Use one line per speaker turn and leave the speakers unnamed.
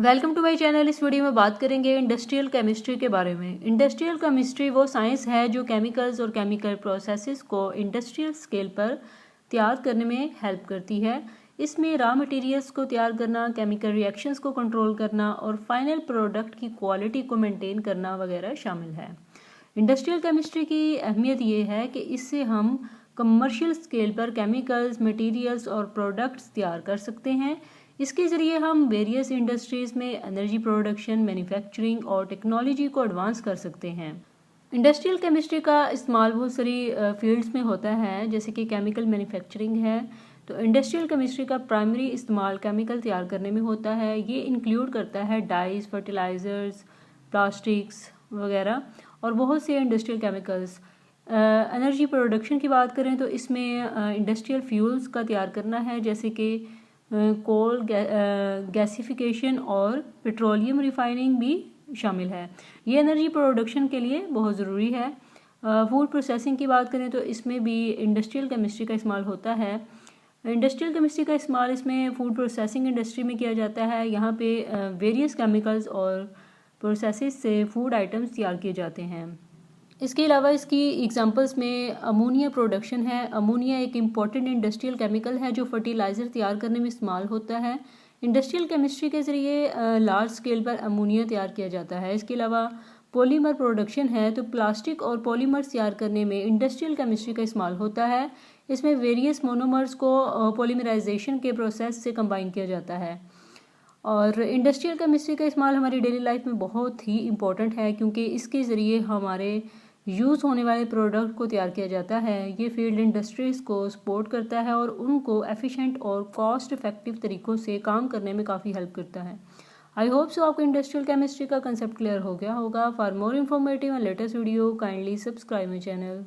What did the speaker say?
Welcome to my channel. इस video में बात करेंगे इंडस्ट्रियल केमिस्ट्री के बारे में। इंडस्ट्रियल केमिस्ट्री वो साइंस है जो केमिकल्स और केमिकल प्रोसेसेस को इंडस्ट्रियल स्केल पर तैयार करने में हेल्प करती है। इसमें रॉ मटेरियल्स को तैयार करना, केमिकल रिएक्शंस को कंट्रोल करना और फाइनल प्रोडक्ट की क्वालिटी को मेंटेन करना वगैरह शामिल है। इंडस्ट्रियल केमिस्ट्री की अहमियत ये है कि इससे हम कमर्शियल स्केल पर केमिकल्स, मटेरियल्स और प्रोडक्ट्स तैयार कर सकते हैं। इसके ज़रिए हम वेरियस इंडस्ट्रीज़ में एनर्जी प्रोडक्शन, मैन्युफैक्चरिंग और टेक्नोलॉजी को एडवांस कर सकते हैं। इंडस्ट्रियल केमिस्ट्री का इस्तेमाल बहुत सारी फील्ड्स में होता है, जैसे कि केमिकल मैन्युफैक्चरिंग है। तो इंडस्ट्रियल केमिस्ट्री का प्राइमरी इस्तेमाल केमिकल तैयार करने में होता है। ये इंक्लूड करता है डाइज, फर्टिलाइज़र्स, प्लास्टिक्स वगैरह और बहुत से इंडस्ट्रियल केमिकल्स। एनर्जी प्रोडक्शन की बात करें तो इसमें इंडस्ट्रियल फ्यूल्स का तैयार करना है, जैसे कि कोल गैसिफिकेशन और पेट्रोलियम रिफाइनिंग भी शामिल है। ये एनर्जी प्रोडक्शन के लिए बहुत ज़रूरी है। फूड प्रोसेसिंग की बात करें तो इसमें भी इंडस्ट्रियल केमिस्ट्री का इस्तेमाल होता है। इंडस्ट्रियल केमिस्ट्री का इस्तेमाल इसमें फूड प्रोसेसिंग इंडस्ट्री में किया जाता है। यहाँ पे वेरियस केमिकल्स और प्रोसेसेस से फूड आइटम्स तैयार किए जाते हैं। इसके अलावा इसकी एग्जांपल्स में अमोनिया प्रोडक्शन है। अमोनिया एक इम्पॉर्टेंट इंडस्ट्रियल केमिकल है जो फर्टिलाइज़र तैयार करने में इस्तेमाल होता है। इंडस्ट्रियल केमिस्ट्री के ज़रिए लार्ज स्केल पर अमोनिया तैयार किया जाता है। इसके अलावा पॉलीमर प्रोडक्शन है, तो प्लास्टिक और पॉलीमर्स तैयार करने में इंडस्ट्रियल केमिस्ट्री का इस्तेमाल होता है। इसमें वेरियस मोनोमर्स को पॉलीमराइजेशन के प्रोसेस से कंबाइन किया जाता है। और इंडस्ट्रियल केमिस्ट्री का इस्तेमाल हमारी डेली लाइफ में बहुत ही इम्पोर्टेंट है, क्योंकि इसके ज़रिए हमारे यूज़ होने वाले प्रोडक्ट को तैयार किया जाता है। ये फील्ड इंडस्ट्रीज़ को सपोर्ट करता है और उनको एफिशिएंट और कॉस्ट इफ़ेक्टिव तरीक़ों से काम करने में काफ़ी हेल्प करता है। आई होप सो आपको इंडस्ट्रियल केमिस्ट्री का कंसेप्ट क्लियर हो गया होगा। For more informative and latest video kindly subscribe my channel.